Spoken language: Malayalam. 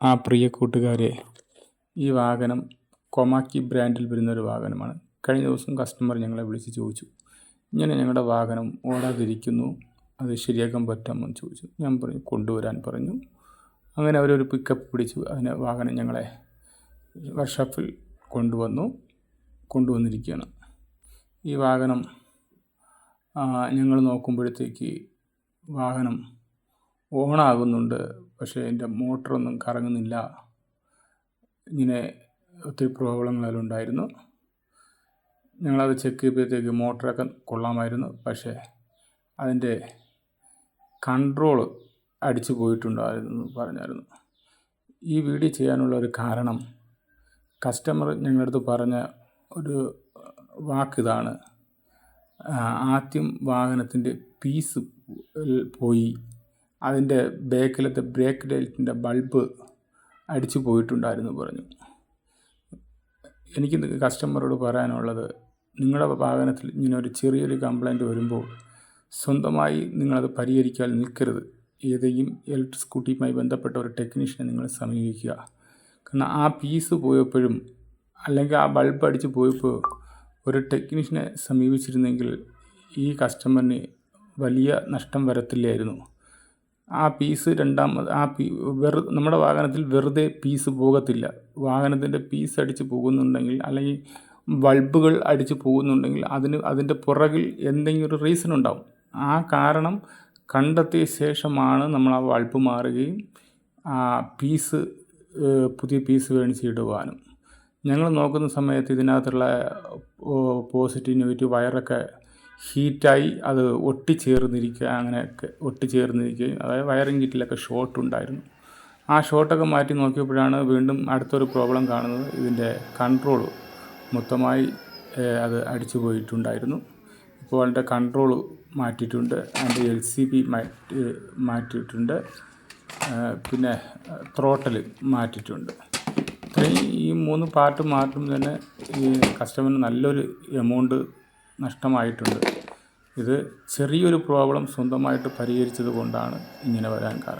പ്രിയ കൂട്ടുകാരെ, ഈ വാഹനം കൊമാക്കി ബ്രാൻഡിൽ വരുന്നൊരു വാഹനമാണ്. കഴിഞ്ഞ ദിവസം കസ്റ്റമർ ഞങ്ങളെ വിളിച്ച് ചോദിച്ചു, ഇങ്ങനെ ഞങ്ങളുടെ വാഹനം ഓടാതിരിക്കുന്നു, അത് ശരിയാക്കാൻ പറ്റാമോ എന്ന് ചോദിച്ചു. ഞാൻ പറഞ്ഞു കൊണ്ടുവരാൻ പറഞ്ഞു. അങ്ങനെ അവരൊരു പിക്കപ്പ് പിടിച്ചു. വാഹനം ഞങ്ങളെ വർക്ക്ഷോപ്പിൽ കൊണ്ടുവന്നിരിക്കുകയാണ്. ഈ വാഹനം ഞങ്ങൾ നോക്കുമ്പോഴത്തേക്ക് വാഹനം ഓണാകുന്നുണ്ട്, പക്ഷേ എൻ്റെ മോട്ടറൊന്നും കറങ്ങുന്നില്ല. ഇങ്ങനെ ഒത്തിരി പ്രോബ്ലങ്ങളുണ്ടായിരുന്നു. ഞങ്ങളത് ചെക്ക് ചെയ്തപ്പോഴത്തേക്ക് മോട്ടറൊക്കെ കൊള്ളാമായിരുന്നു, പക്ഷേ അതിൻ്റെ കൺട്രോൾ അടിച്ചു പോയിട്ടുണ്ടായിരുന്നു പറഞ്ഞായിരുന്നു. ഈ വീഡിയോ ചെയ്യാനുള്ള ഒരു കാരണം, കസ്റ്റമർ ഞങ്ങളുടെ അടുത്ത് പറഞ്ഞ ഒരു വാക്കിതാണ്. ആദ്യം വാഹനത്തിൻ്റെ പീസ് പോയി, അതിൻ്റെ ബാക്കിലത്തെ ബ്രേക്ക് ലൈറ്റിൻ്റെ ബൾബ് അടിച്ചു പോയിട്ടുണ്ടായിരുന്നു പറഞ്ഞു. എനിക്ക് കസ്റ്റമറോട് പറയാനുള്ളത്, നിങ്ങളുടെ വാഹനത്തിൽ ഇങ്ങനെ ഒരു ചെറിയൊരു കംപ്ലൈൻറ്റ് വരുമ്പോൾ സ്വന്തമായി നിങ്ങളത് പരിഹരിക്കാൻ നിൽക്കരുത്. ഏതെങ്കിലും ഇലക്ട്രിക് സ്കൂട്ടിയുമായി ബന്ധപ്പെട്ട ഒരു ടെക്നീഷ്യനെ നിങ്ങൾ സമീപിക്കുക. കാരണം ആ പീസ് പോയപ്പോഴും അല്ലെങ്കിൽ ആ ബൾബ് അടിച്ച് പോയപ്പോൾ ഒരു ടെക്നീഷ്യനെ സമീപിച്ചിരുന്നെങ്കിൽ ഈ കസ്റ്റമറിന് വലിയ നഷ്ടം വരത്തില്ലായിരുന്നു. ആ പീസ് നമ്മുടെ വാഹനത്തിൽ വെറുതെ പീസ് പോകത്തില്ല. വാഹനത്തിൻ്റെ പീസ് അടിച്ച് പോകുന്നുണ്ടെങ്കിൽ അല്ലെങ്കിൽ ബൾബുകൾ അടിച്ച് പോകുന്നുണ്ടെങ്കിൽ അതിൻ്റെ പുറകിൽ എന്തെങ്കിലും ഒരു റീസൺ ഉണ്ടാവും. ആ കാരണം കണ്ടെത്തിയ ശേഷമാണ് നമ്മൾ ആ ബൾബ് മാറുകയും ആ പുതിയ പീസ് മേടിച്ചിടുവാനും. ഞങ്ങൾ നോക്കുന്ന സമയത്ത് ഇതിനകത്തുള്ള പോസിറ്റീവ് നെഗറ്റീവ് വയറൊക്കെ ഹീറ്റായി അത് ഒട്ടിച്ചേർന്നിരിക്കുകയും അതായത് വയറിംഗ് കിറ്റിലൊക്കെ ഷോർട്ട് ഉണ്ടായിരുന്നു. ആ ഷോർട്ടൊക്കെ മാറ്റി നോക്കിയപ്പോഴാണ് വീണ്ടും അടുത്തൊരു പ്രോബ്ലം കാണുന്നത്. ഇതിൻ്റെ കൺട്രോൾ മൊത്തമായി അത് അടിച്ചു പോയിട്ടുണ്ടായിരുന്നു. ഇപ്പോൾ അതിൻ്റെ കൺട്രോൾ മാറ്റിയിട്ടുണ്ട്, അതിൻ്റെ LCB മാറ്റിയിട്ടുണ്ട്, പിന്നെ ത്രോട്ടൽ മാറ്റിയിട്ടുണ്ട്. ഈ 3 പാർട്ട് മാറ്റും തന്നെ ഈ കസ്റ്റമറിന് നല്ലൊരു എമൗണ്ട് നഷ്ടമായിട്ടുണ്ട്. ഇത് ചെറിയൊരു പ്രോബ്ലം സ്വന്തമായിട്ട് പരിഹരിച്ചത് കൊണ്ടാണ് ഇങ്ങനെ വരാൻ കാരണം.